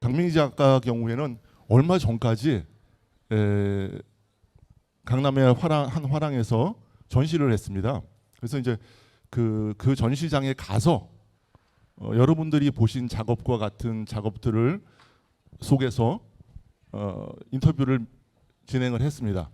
강민기 작가 경우에는 얼마 전까지 강남의 한 화랑에서 전시를 했습니다. 그래서 이제 그 전시장에 가서 여러분들이 보신 작업과 같은 작업들을 속에서 인터뷰를 진행을 했습니다.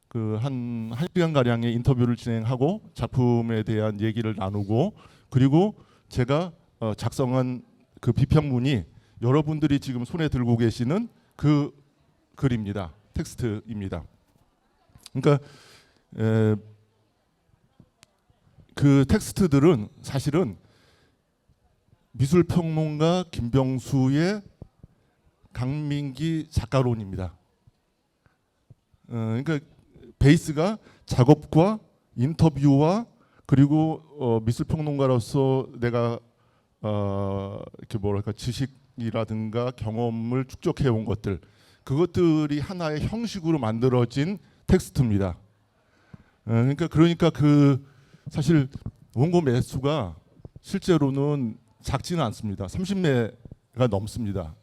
그 한 1시간 가량의 인터뷰를 진행하고 작품에 대한 얘기를 나누고, 그리고 제가 작성한 그 비평문이 여러분들이 지금 손에 들고 계시는 그 글입니다. 텍스트입니다. 그러니까 그 텍스트들은 사실은 미술평론가 김병수의 강민기 작가론입니다. 그러니까 베이스가 작업과 인터뷰와 그리고 미술평론가로서 내가 이렇게 뭐랄까 지식이라든가 경험을 축적해온 것들, 그것들이 하나의 형식으로 만들어진 텍스트입니다. 그러니까 그 사실 원고 매수가 실제로는 작지는 않습니다. 30매가 넘습니다.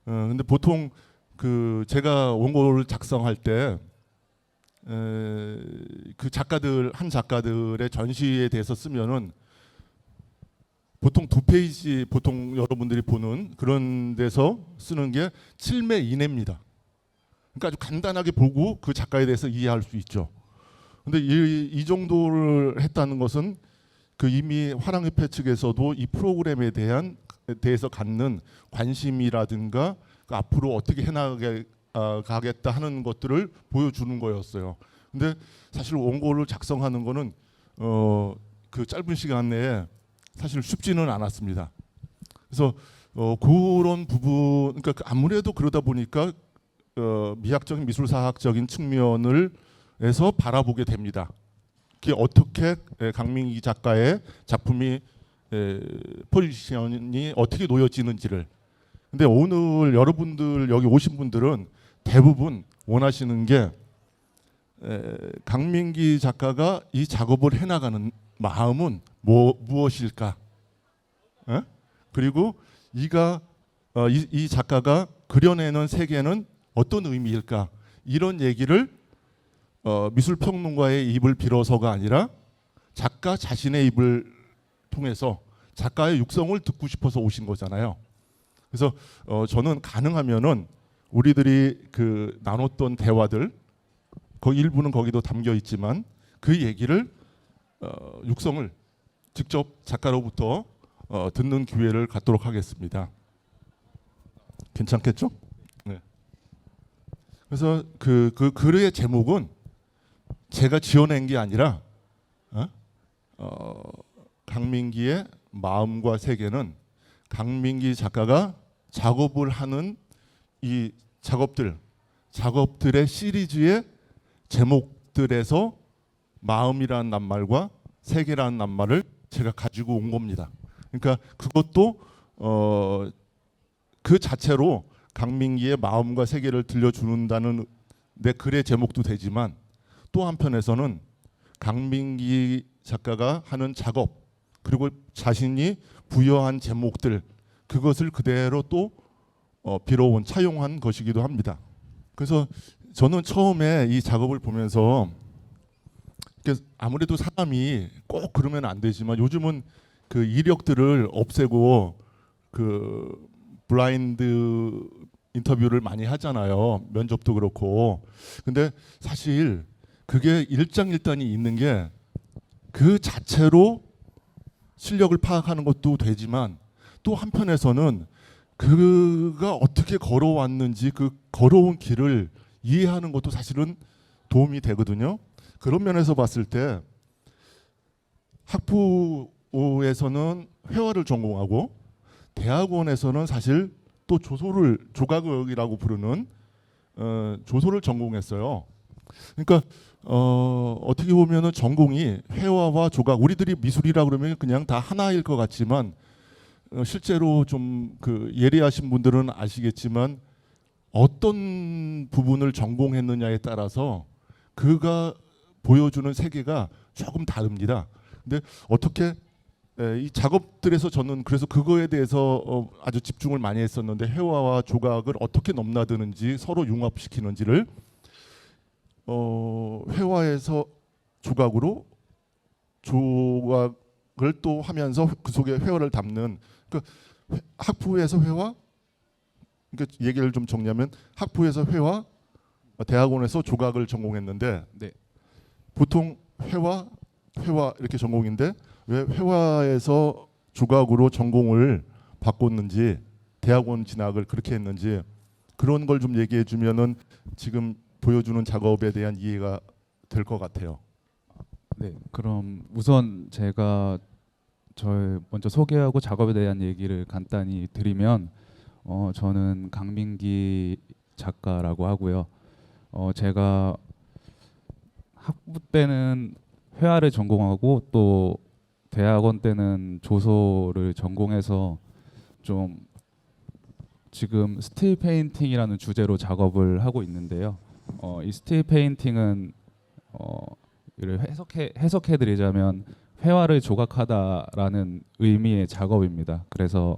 근데 보통 그 제가 원고를 작성할 때 그 한 작가들의 전시에 대해서 쓰면은 보통 2페이지, 보통 여러분들이 보는 그런 데서 쓰는 게 7매 이내입니다. 그러니까 아주 간단하게 보고 그 작가에 대해서 이해할 수 있죠. 근데 이 정도를 했다는 것은 그 이미 화랑협회 측에서도 이 프로그램에 대해서 갖는 관심이라든가 그 앞으로 어떻게 해나가겠다 하는 것들을 보여주는 거였어요. 근데 사실 원고를 작성하는 거는 그 짧은 시간 내에 사실 쉽지는 않았습니다. 그래서 그런 부분, 그러니까 아무래도 그러다 보니까 미학적인 미술사학적인 측면을 해서 바라보게 됩니다. 그게 어떻게 강민기 작가의 작품이 포지션이 어떻게 놓여지는지를. 근데 오늘 여러분들 여기 오신 분들은 대부분 원하시는 게 강민기 작가가 이 작업을 해나가는 마음은 무엇일까? 그리고 이 작가가 그려내는 세계는 어떤 의미일까? 이런 얘기를 미술평론가의 입을 빌어서가 아니라 작가 자신의 입을 통해서 작가의 육성을 듣고 싶어서 오신 거잖아요. 그래서 저는 가능하면은 우리들이 그 나눴던 대화들, 그 일부는 거기도 담겨 있지만 그 얘기를 육성을 직접 작가로부터 듣는 기회를 갖도록 하겠습니다. 괜찮겠죠? 네. 그래서 그 글의 제목은 제가 지어낸 게 아니라 강민기의 마음과 세계는 강민기 작가가 작업을 하는 이 작업들의 시리즈의 제목들에서 마음이라는 낱말과 세계라는 낱말을 제가 가지고 온 겁니다. 그러니까 그것도 그 자체로 강민기의 마음과 세계를 들려주는다는 내 글의 제목도 되지만, 또 한편에서는 강민기 작가가 하는 작업, 그리고 자신이 부여한 제목들, 그것을 그대로 또 빌어온, 차용한 것이기도 합니다. 그래서 저는 처음에 이 작업을 보면서 아무래도 사람이 꼭 그러면 안 되지만 요즘은 그 이력들을 없애고 그 블라인드 인터뷰를 많이 하잖아요. 면접도 그렇고. 근데 사실 그게 일장일단이 있는 게 그 자체로 실력을 파악하는 것도 되지만, 또 한편에서는 그가 어떻게 걸어왔는지 그 걸어온 길을 이해하는 것도 사실은 도움이 되거든요. 그런 면에서 봤을 때 학부에서는 회화를 전공하고 대학원에서는 사실 또 조각이라고 부르는 조소를 전공했어요. 그러니까 어떻게 보면은 전공이 회화와 조각, 우리들이 미술이라 그러면 그냥 다 하나일 것 같지만 실제로 좀 그 예리하신 분들은 아시겠지만 어떤 부분을 전공했느냐에 따라서 그가 보여주는 세계가 조금 다릅니다. 근데 어떻게 이 작업들에서 저는 그래서 그거에 대해서 아주 집중을 많이 했었는데 회화와 조각을 어떻게 넘나드는지 서로 융합시키는지를 회화에서 조각으로 조각을 또 하면서 그 속에 회화를 담는 그 학부에서 회화 그러니까 얘기를 좀 정리하면 학부에서 회화 대학원에서 조각을 전공했는데 네. 보통 회화 이렇게 전공인데 왜 회화에서 조각으로 전공을 바꿨는지 대학원 진학을 그렇게 했는지 그런 걸 좀 얘기해 주면은 지금 보여주는 작업에 대한 이해가 될 것 같아요. 네. 그럼 우선 제가 먼저 소개하고 작업에 대한 얘기를 간단히 드리면 저는 강민기 작가라고 하고요. 제가 학부 때는 회화를 전공하고 또 대학원 때는 조소를 전공해서 좀 지금 스틸 페인팅이라는 주제로 작업을 하고 있는데요. 이 스틸 페인팅은 이를 해석해 드리자면 회화를 조각하다라는 의미의 작업입니다. 그래서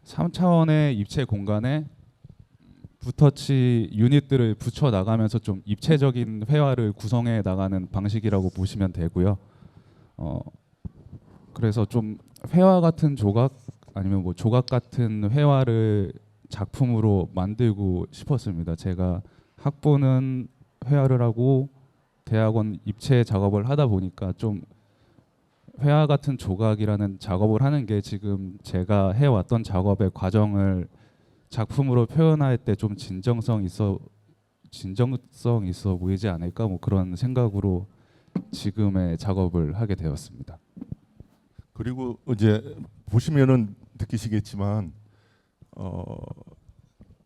3차원의 입체 공간에 붓터치 유닛들을 붙여 나가면서 좀 입체적인 회화를 구성해 나가는 방식이라고 보시면 되고요. 그래서 좀 회화 같은 조각 아니면 뭐 조각 같은 회화를 작품으로 만들고 싶었습니다. 제가 학부는 회화를 하고 대학원 입체 작업을 하다 보니까 좀 회화 같은 조각이라는 작업을 하는 게 지금 제가 해왔던 작업의 과정을 작품으로 표현할 때 좀 진정성 있어 보이지 않을까 뭐 그런 생각으로 지금의 작업을 하게 되었습니다. 그리고 이제 보시면은 느끼시겠지만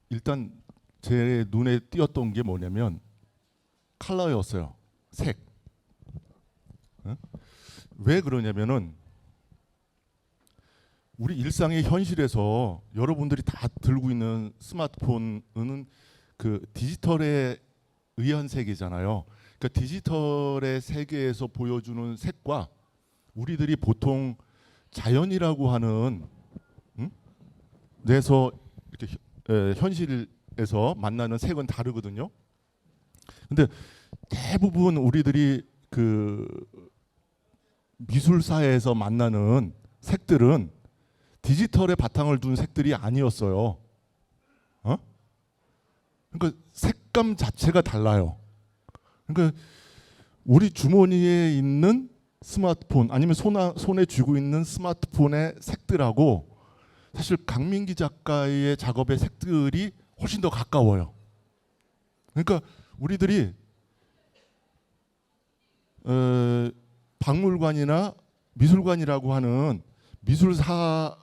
일단 제 눈에 띄었던 게 뭐냐면 컬러였어요. 색. 왜 그러냐면은 우리 일상의 현실에서 여러분들이 다 들고 있는 스마트폰은 그 디지털에 의한 세계잖아요. 그러니까 디지털의 세계에서 보여주는 색과 우리들이 보통 자연이라고 하는 내서 이렇게 현실에서 만나는 색은 다르거든요. 근데 대부분 우리들이 그 미술사에서 만나는 색들은 디지털의 바탕을 둔 색들이 아니었어요. 그러니까 색감 자체가 달라요. 그러니까 우리 주머니에 있는 스마트폰 아니면 손에 쥐고 있는 스마트폰의 색들하고 사실 강민기 작가의 작업의 색들이 훨씬 더 가까워요. 그러니까 우리들이 박물관이나 미술관이라고 하는 미술사학의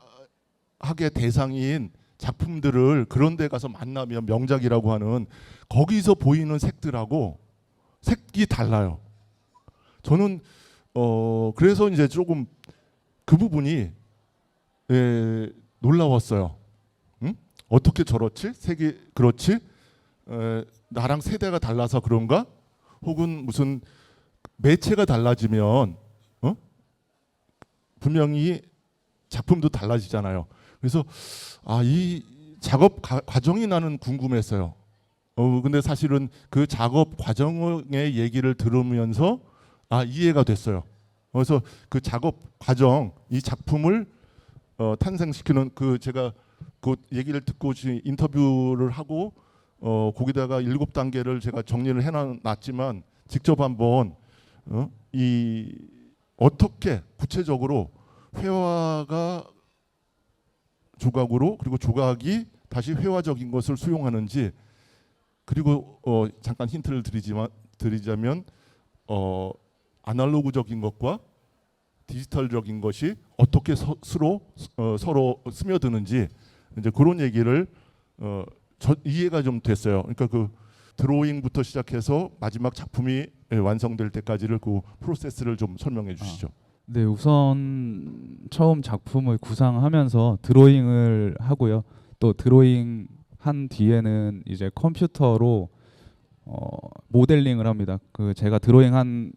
대상인 작품들을 그런 데 가서 만나면 명작이라고 하는 거기서 보이는 색들하고 색이 달라요. 저는 그래서 이제 조금 그 부분이 놀라웠어요. 응? 어떻게 저렇지? 색이 그렇지? 나랑 세대가 달라서 그런가? 혹은 무슨 매체가 달라지면 분명히 작품도 달라지잖아요. 그래서 이 작업 과정이 나는 궁금했어요. 근데 사실은 그 작업 과정의 얘기를 들으면서 이해가 됐어요. 그래서 그 작업 과정, 이 작품을 탄생시키는 그 제가 그 얘기를 듣고 인터뷰를 하고 거기다가 7단계를 제가 정리를 해놨지만 직접 한번 이 어떻게 구체적으로 회화가 조각으로 그리고 조각이 다시 회화적인 것을 수용하는지 그리고 잠깐 힌트를 드리자면 아날로그적인 것과 디지털적인 것이 어떻게 서로 스며드는지 이제 그런 얘기를 이해가 좀 됐어요. 그러니까 그 드로잉부터 시작해서 마지막 작품이 완성될 때까지를 그 프로세스를 좀 설명해 주시죠. 네, 우선 처음 작품을 구상하면서 드로잉을 하고요. 또 드로잉 한 뒤에는 이제 컴퓨터로 모델링을 합니다. 그 제가 드로잉한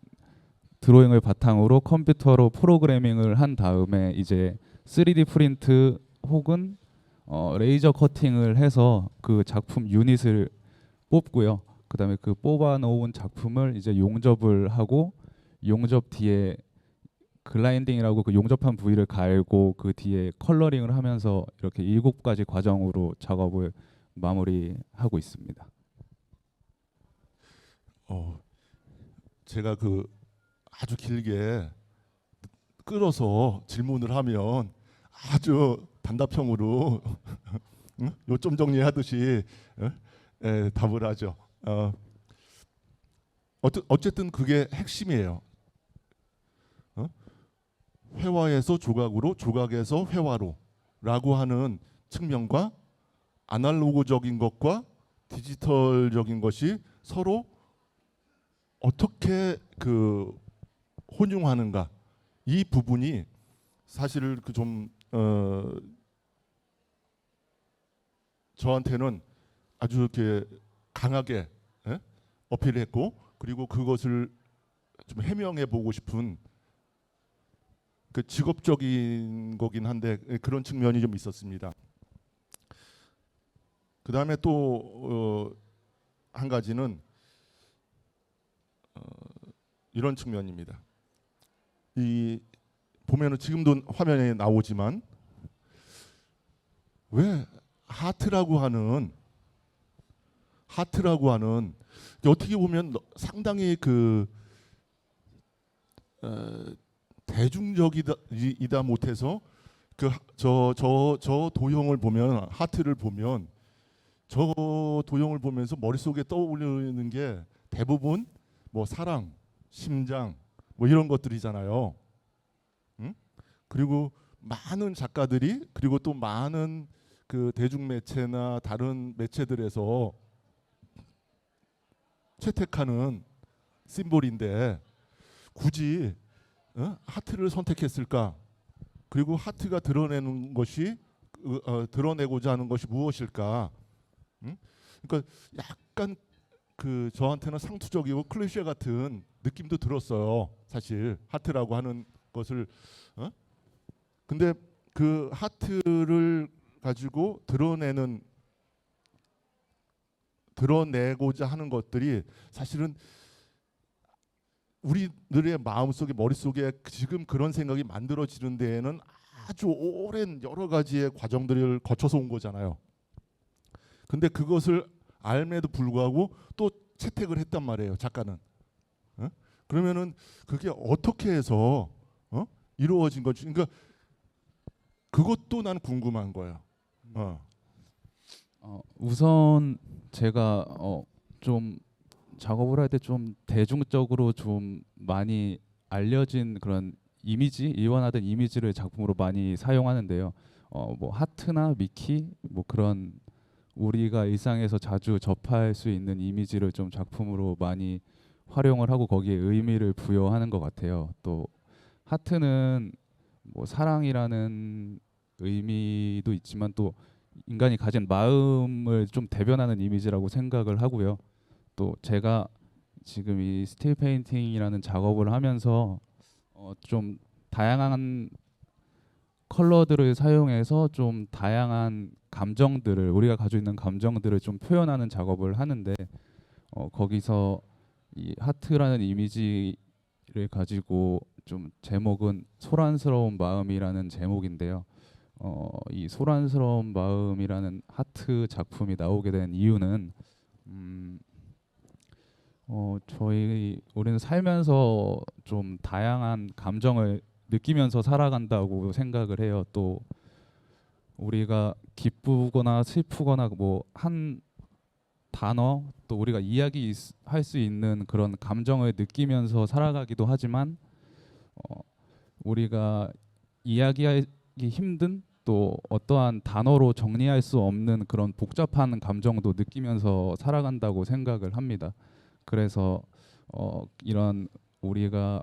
드로잉을 바탕으로 컴퓨터로 프로그래밍을 한 다음에 이제 3D 프린트 혹은 레이저 커팅을 해서 그 작품 유닛을 뽑고요. 그다음에 그 뽑아 놓은 작품을 이제 용접을 하고 용접 뒤에 글라인딩이라고 그 용접한 부위를 갈고 그 뒤에 컬러링을 하면서 이렇게 7가지 과정으로 작업을 마무리하고 있습니다. 제가 그 아주 길게 끌어서 질문을 하면 아주 단답형으로 응? 요점 정리하듯이 답을 하죠. 어쨌든 그게 핵심이에요. 회화에서 조각으로, 조각에서 회화로라고 하는 측면과 아날로그적인 것과 디지털적인 것이 서로 어떻게 그 혼용하는가, 이 부분이 사실 그 좀 저한테는 아주 이렇게 강하게 어필했고, 그리고 그것을 좀 해명해 보고 싶은 그 직업적인 거긴 한데 그런 측면이 좀 있었습니다. 그 다음에 또 한 가지는 이런 측면입니다. 이 보면은 지금도 화면에 나오지만 왜 하트라고 하는 어떻게 보면 상당히 그 대중적이다 못해서 그 저 도형을 보면, 하트를 보면, 저 도형을 보면서 머릿속에 떠오르는 게 대부분 뭐 사랑, 심장 뭐 이런 것들이잖아요. 응? 그리고 많은 작가들이, 그리고 또 많은 그 대중매체나 다른 매체들에서 채택하는 심볼인데 굳이 하트를 선택했을까? 그리고 하트가 드러내는 것이 드러내고자 하는 것이 무엇일까? 응? 그러니까 약간 그 저한테는 상투적이고 클리셰 같은 느낌도 들었어요. 사실 하트라고 하는 것을 근데 그 하트를 가지고 드러내고자 하는 것들이 사실은 우리들의 마음속에, 머릿속에 지금 그런 생각이 만들어지는 데에는 아주 오랜 여러 가지의 과정들을 거쳐서 온 거잖아요. 근데 그것을 알매도 불구하고 또 채택을 했단 말이에요, 작가는. 그러면은 그게 어떻게 해서 이루어진 건지, 그러니까 그것도 난 궁금한 거예요. 우선 제가 좀 작업을 할 때 좀 대중적으로 좀 많이 알려진 그런 이미지, 일원화된 이미지를 작품으로 많이 사용하는데요. 뭐 하트나 미키 뭐 그런 우리가 일상에서 자주 접할 수 있는 이미지를 좀 작품으로 많이 활용을 하고 거기에 의미를 부여하는 것 같아요. 또 하트는 뭐 사랑이라는 의미도 있지만 또 인간이 가진 마음을 좀 대변하는 이미지라고 생각을 하고요. 또 제가 지금 이 스틸 페인팅이라는 작업을 하면서 좀 다양한 컬러들을 사용해서 좀 다양한 감정들을, 우리가 가지고 있는 감정들을 좀 표현하는 작업을 하는데 거기서 이 하트라는 이미지를 가지고 좀 제목은 소란스러운 마음이라는 제목인데요. 이 소란스러운 마음이라는 하트 작품이 나오게 된 이유는 우리는 살면서 좀 다양한 감정을 느끼면서 살아간다고 생각을 해요. 또 우리가 기쁘거나 슬프거나 뭐 한 단어, 또 우리가 이야기할 수 있는 그런 감정을 느끼면서 살아가기도 하지만 우리가 이야기하기 힘든, 또 어떠한 단어로 정리할 수 없는 그런 복잡한 감정도 느끼면서 살아간다고 생각을 합니다. 그래서 이런 우리가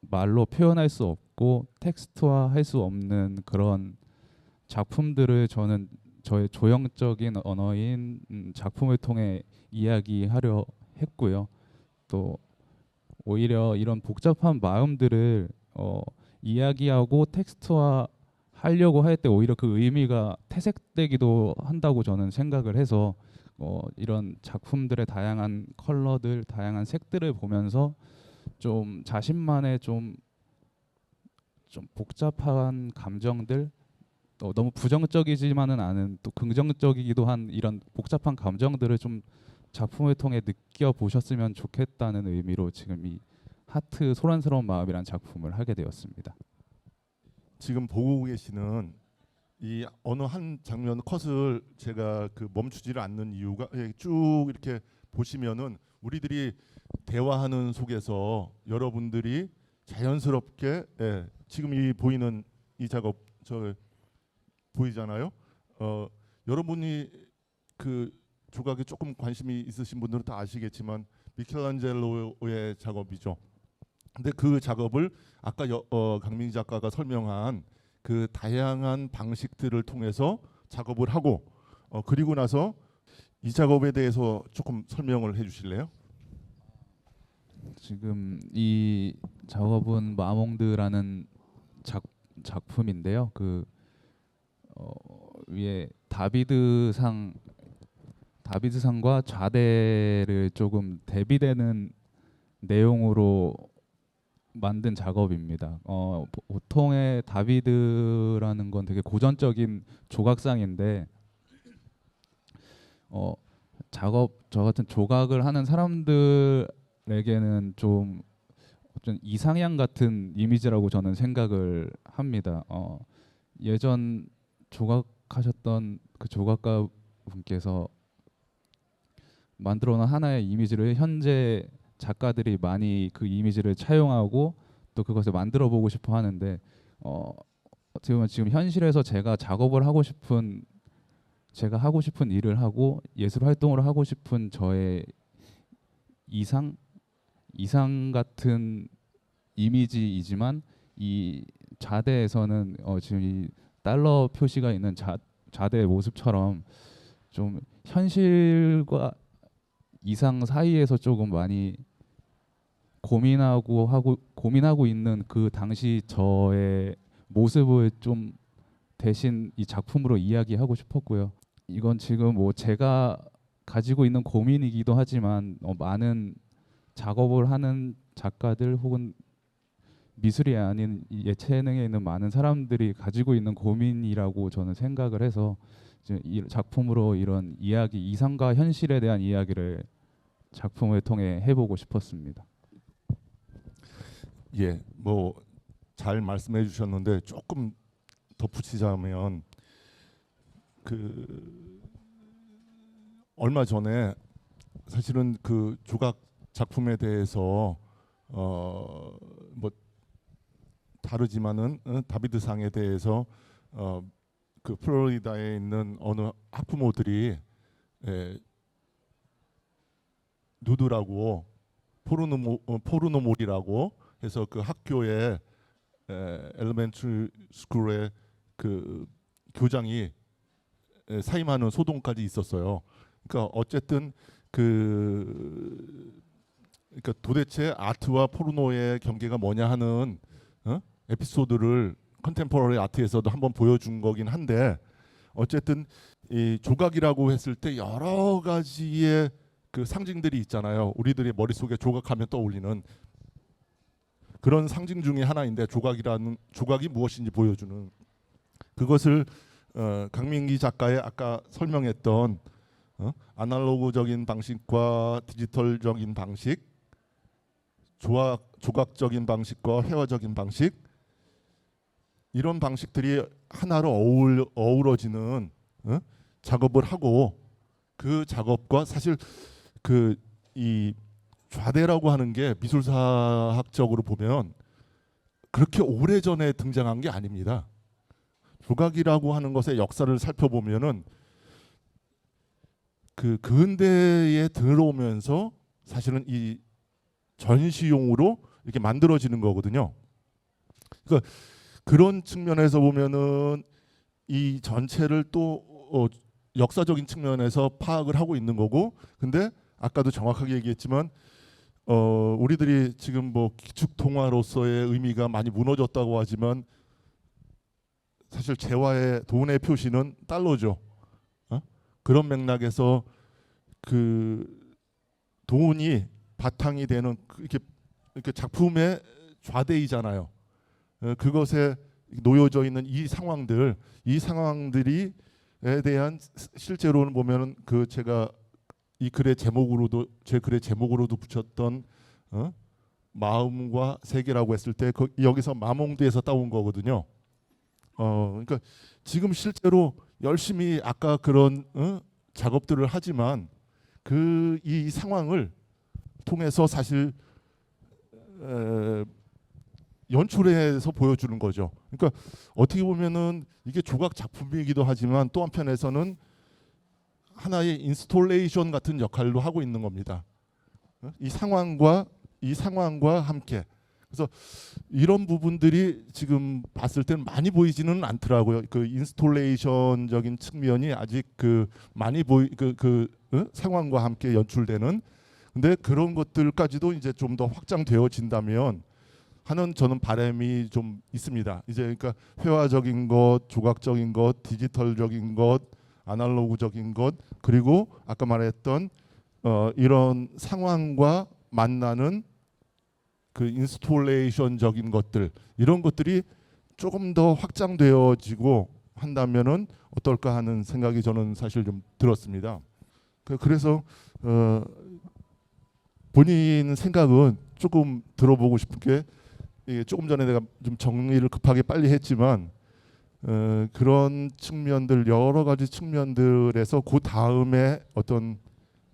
말로 표현할 수 없고 텍스트화 할 수 없는 그런 작품들을 저는 저의 조형적인 언어인 작품을 통해 이야기하려 했고요. 또 오히려 이런 복잡한 마음들을 이야기하고 텍스트화 하려고 할 때 오히려 그 의미가 퇴색되기도 한다고 저는 생각을 해서 이런 작품들의 다양한 컬러들, 다양한 색들을 보면서 좀 자신만의 좀 복잡한 감정들, 너무 부정적이지만은 않은 또 긍정적이기도 한 이런 복잡한 감정들을 좀 작품을 통해 느껴보셨으면 좋겠다는 의미로 지금 이 하트 소란스러운 마음이란 작품을 하게 되었습니다. 지금 보고 계시는 이 어느 한 장면 컷을 제가 멈추지를 않는 이유가 쭉 이렇게 보시면은 우리들이 대화하는 속에서 여러분들이 자연스럽게 지금 이 보이는 이 작업 보이잖아요. 여러분이 그 조각에 조금 관심이 있으신 분들은 다 아시겠지만 미켈란젤로의 작업이죠. 근데 그 작업을 아까 강민기 작가가 설명한 그 다양한 방식들을 통해서 작업을 하고 그리고 나서 이 작업에 대해서 조금 설명을 해주실래요? 지금 이 작업은 마몽드라는 작품인데요. 위에 다비드상과 좌대를 조금 대비되는 내용으로 만든 작업입니다. 보통의 다비드라는 건 되게 고전적인 조각상인데 저 같은 조각을 하는 사람들에게는 좀 어떤 이상향 같은 이미지라고 저는 생각을 합니다. 예전 조각하셨던 그 조각가 분께서 만들어 놓은 하나의 이미지를 현재 작가들이 많이 그 이미지를 차용하고 또 그것을 만들어 보고 싶어 하는데 어떻게 보면 지금 현실에서 제가 하고 싶은 일을 하고 예술 활동을 하고 싶은 저의 이상 같은 이미지이지만 이 좌대에서는 지금 이 달러 표시가 있는 좌대의 모습처럼 좀 현실과 이상 사이에서 조금 많이 고민하고 있는 그 당시 저의 모습을 좀 대신 이 작품으로 이야기하고 싶었고요. 이건 지금 뭐 제가 가지고 있는 고민이기도 하지만 많은 작업을 하는 작가들 혹은 미술이 아닌 이 예체능에 있는 많은 사람들이 가지고 있는 고민이라고 저는 생각을 해서 이 작품으로 이런 이야기, 이상과 현실에 대한 이야기를 작품을 통해 해보고 싶었습니다. 예, 뭐 잘 말씀해 주셨는데 조금 덧붙이자면 얼마 전에 사실은 그 조각 작품에 대해서 뭐 다르지만은 다비드상에 대해서 그 플로리다에 있는 어느 학부모들이 누드라고 포르노몰이라고 해서 그 학교에 엘리멘트리 스쿨의 그 교장이 사임하는 소동까지 있었어요. 그러니까 어쨌든 그러니까 도대체 아트와 포르노의 경계가 뭐냐 하는 에피소드를 컨템포러리 아트에서도 한번 보여준 거긴 한데 어쨌든 이 조각이라고 했을 때 여러 가지의 그 상징들이 있잖아요. 우리들의 머릿속에 조각하면 떠올리는 그런 상징 중에 하나인데 조각이 무엇인지 보여주는 그것을 강민기 작가의 아까 설명했던 아날로그적인 방식과 디지털적인 방식, 조각적인 방식과 회화적인 방식 이런 방식들이 하나로 어우러지는 작업을 하고 그 작업과 사실 이 좌대라고 하는 게 미술사학적으로 보면 그렇게 오래전에 등장한 게 아닙니다. 조각이라고 하는 것의 역사를 살펴보면은 그 근대에 들어오면서 사실은 이 전시용으로 이렇게 만들어지는 거거든요. 그러니까 그런 측면에서 보면은 이 전체를 또 역사적인 측면에서 파악을 하고 있는 거고, 근데 아까도 정확하게 얘기했지만 우리들이 지금 뭐 기축 통화로서의 의미가 많이 무너졌다고 하지만 사실 재화의 돈의 표시는 달러죠. 그런 맥락에서 그 돈이 바탕이 되는 이렇게 작품의 좌대이잖아요. 그것에 놓여져 있는 이 상황들이 에 대한 실제로는 보면은 그 제가 이 글의 제목으로도 제 글의 제목으로도 붙였던 마음과 세계라고 했을 때 여기서 마몽드에서 따온 거거든요. 그러니까 지금 실제로 열심히 아까 그런 작업들을 하지만 그 이 상황을 통해서 사실 연출해서 보여주는 거죠. 그러니까 어떻게 보면은 이게 조각 작품이기도 하지만 또 한편에서는 하나의 인스톨레이션 같은 역할로 하고 있는 겁니다. 이 상황과 함께. 그래서 이런 부분들이 지금 봤을 때는 많이 보이지는 않더라고요. 그 인스톨레이션적인 측면이 아직 그 많이 상황과 함께 연출되는. 근데 그런 것들까지도 이제 좀 더 확장되어진다면 하는 저는 바람이 좀 있습니다. 이제 그러니까 회화적인 것, 조각적인 것, 디지털적인 것, 아날로그적인 것, 그리고 아까 말했던 이런 상황과 만나는 그 인스톨레이션적인 것들, 이런 것들이 조금 더 확장되어지고 한다면은 어떨까 하는 생각이 저는 사실 좀 들었습니다. 그래서 본인 생각은 조금 들어보고 싶은 게, 조금 전에 내가 좀 정리를 급하게 빨리 했지만 그런 측면들, 여러 가지 측면들에서 그 다음에 어떤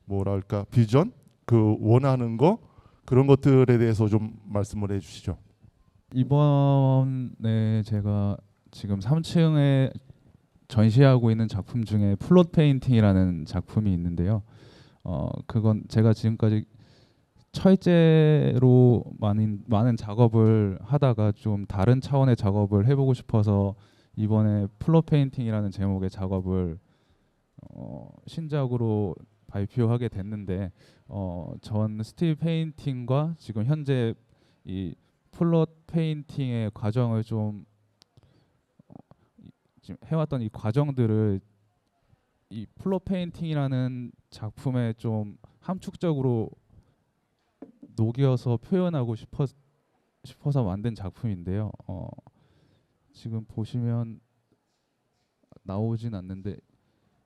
뭐랄까 비전, 그 원하는 거, 그런 것들에 대해서 좀 말씀을 해주시죠. 이번에 제가 지금 3층에 전시하고 있는 작품 중에 플롯 페인팅이라는 작품이 있는데요. 그건 제가 지금까지 철제로 많은 작업을 하다가 좀 다른 차원의 작업을 해보고 싶어서 이번에 플롯 페인팅이라는 제목의 작업을 신작으로 발표하게 됐는데, 전 스틸 페인팅과 지금 현재 이 플롯 페인팅의 과정을 좀 지금 해왔던 이 과정들을 이 플롯 페인팅이라는 작품에 좀 함축적으로 녹여서 표현하고 싶어서 만든 작품인데요. 지금 보시면 나오진 않는데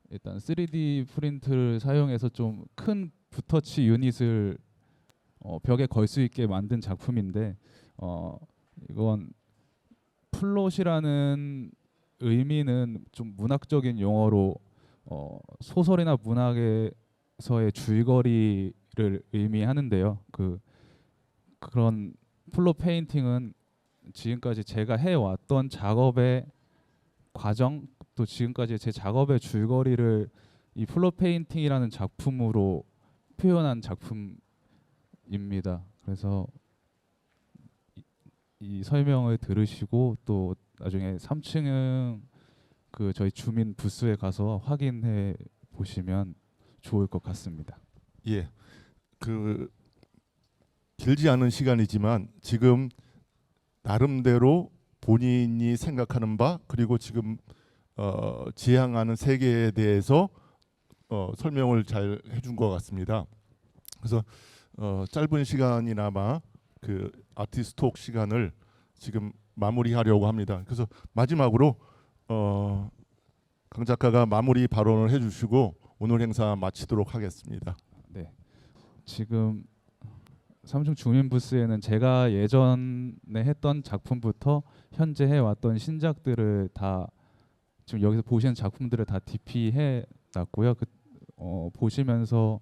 일단 3D 프린트를 사용해서 좀 큰 붓터치 유닛을 벽에 걸 수 있게 만든 작품인데, 이건 플롯이라는 의미는 좀 문학적인 용어로 소설이나 문학에서의 줄거리를 의미하는데요. 그런 플롯 페인팅은 지금까지 제가 해왔던 작업의 과정, 또 지금까지 제 작업의 줄거리를 이 플롯 페인팅이라는 작품으로 표현한 작품입니다. 그래서 이 설명을 들으시고 또 나중에 3층은 그 저희 주민 부스에 가서 확인해 보시면 좋을 것 같습니다. 예, 그 길지 않은 시간이지만 지금 나름대로 본인이 생각하는 바, 그리고 지금 지향하는 세계에 대해서 설명을 잘 해준 것 같습니다. 그래서 짧은 시간이나마 그 아티스트 톡 시간을 지금 마무리하려고 합니다. 그래서 마지막으로 강 작가가 마무리 발언을 해주시고 오늘 행사 마치도록 하겠습니다. 네, 지금 삼중 주민 부스에는 제가 예전에 했던 작품부터 현재 해왔던 신작들을 다 지금 여기서 보시는 작품들을 다 DP해 놨고요. 보시면서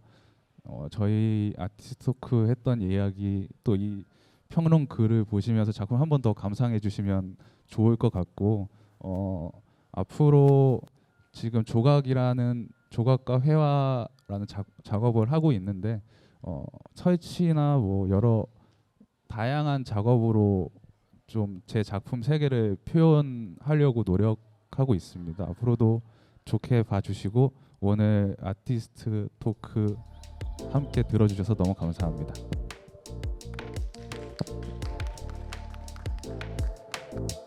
저희 아티스트 토크 했던 이야기, 또 이 평론 글을 보시면서 작품 한 번 더 감상해 주시면 좋을 것 같고, 앞으로 지금 조각과 회화라는 작업을 하고 있는데, 설치나 뭐 여러 다양한 작업으로 좀 제 작품 세계를 표현하려고 노력하고 있습니다. 앞으로도 좋게 봐주시고 오늘 아티스트 토크 함께 들어주셔서 너무 감사합니다. 감사합니다.